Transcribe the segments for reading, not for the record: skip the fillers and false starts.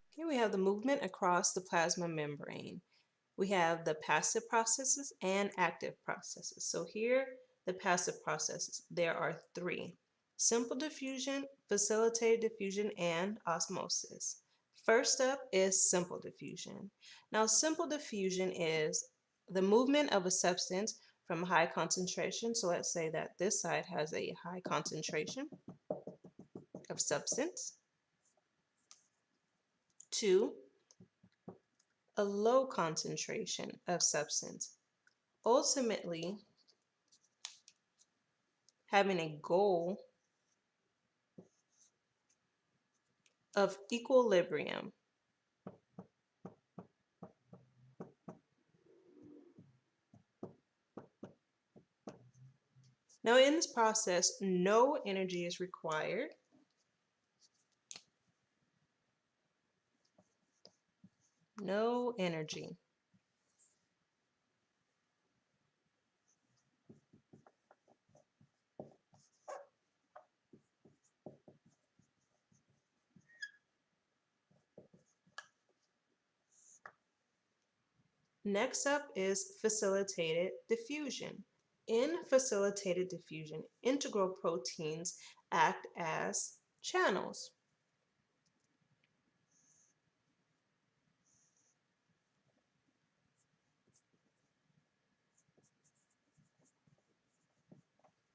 Here we have the movement across the plasma membrane. We have the passive processes and active processes. So here, the passive processes, there are three: simple diffusion, facilitated diffusion, and osmosis. First up is simple diffusion. Now, simple diffusion is the movement of a substance from high concentration. So let's say that this side has a high concentration of substance to a low concentration of substance, ultimately having a goal of equilibrium. Now, in this process, no energy is required. No energy. Next up is facilitated diffusion. In facilitated diffusion, integral proteins act as channels.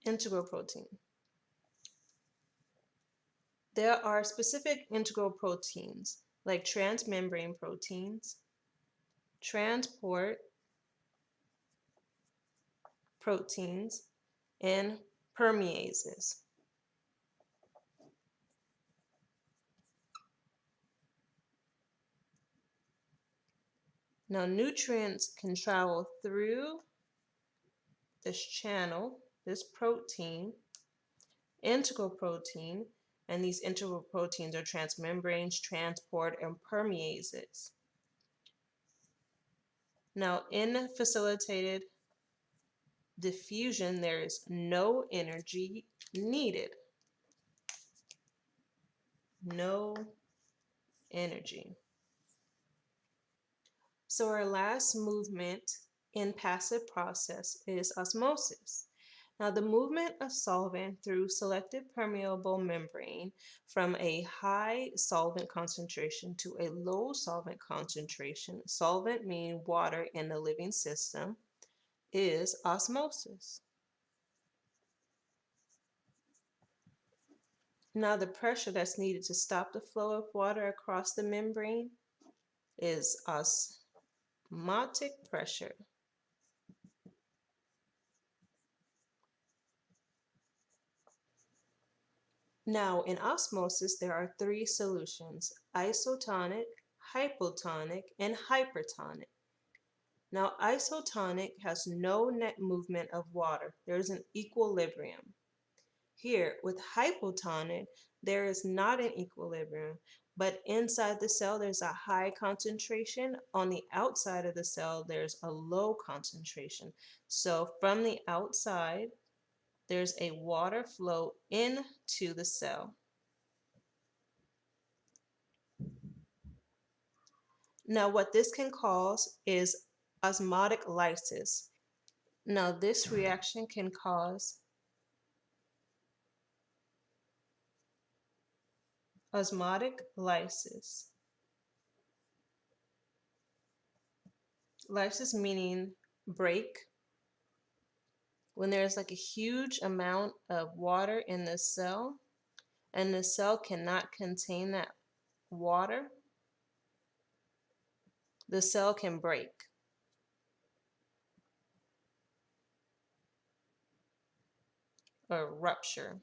Integral protein. There are specific integral proteins like transmembrane proteins, transport proteins, and permeases. Now, nutrients can travel through this channel, this protein, integral protein, and these integral proteins are transmembranes, transport, and permeases. Now, in facilitated diffusion, there is no energy needed. No energy. So our last movement in passive process is osmosis. Now, the movement of solvent through selective permeable membrane from a high solvent concentration to a low solvent concentration, solvent meaning water in the living system, is osmosis. Now, the pressure that's needed to stop the flow of water across the membrane is osmotic pressure. Now, in osmosis, there are three solutions: isotonic, hypotonic, and hypertonic. Now, isotonic has no net movement of water. There is an equilibrium. Here, with hypotonic, there is not an equilibrium, but inside the cell, there's a high concentration. On the outside of the cell, there's a low concentration. So from the outside, there's a water flow into the cell. Now, what this can cause is osmotic lysis. Now, this reaction can cause osmotic lysis. Lysis meaning break. When there's like a huge amount of water in the cell and the cell cannot contain that water, the cell can break. Or rupture.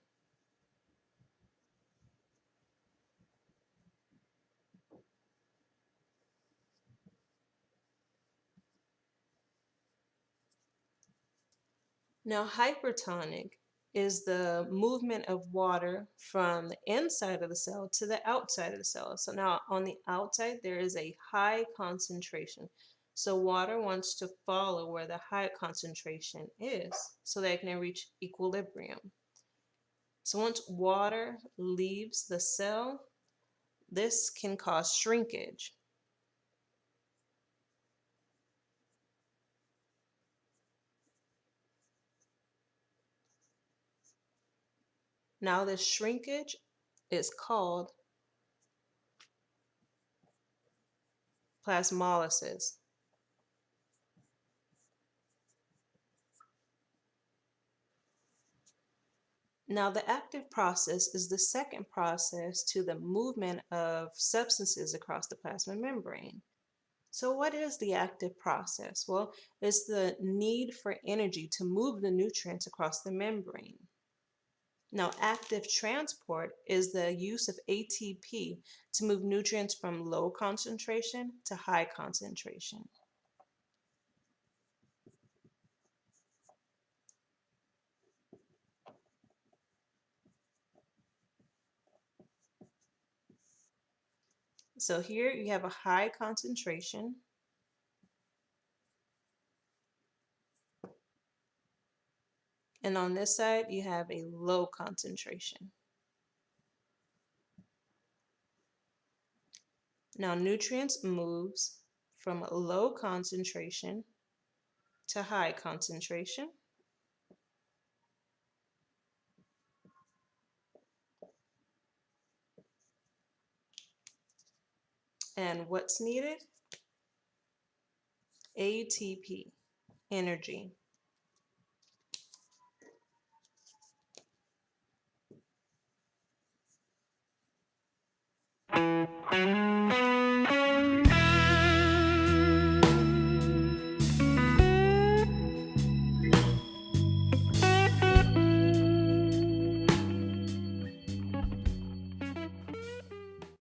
Now, hypertonic is the movement of water from the inside of the cell to the outside of the cell. So now on the outside, there is a high concentration. So water wants to follow where the high concentration is so that it can reach equilibrium. So once water leaves the cell, this can cause shrinkage. Now this shrinkage is called plasmolysis. Now the active process is the second process to the movement of substances across the plasma membrane. So what is the active process? Well, it's the need for energy to move the nutrients across the membrane. Now, active transport is the use of ATP to move nutrients from low concentration to high concentration. So here you have a high concentration, and on this side you have a low concentration. Now nutrients moves from low concentration to high concentration. And what's needed? ATP, energy.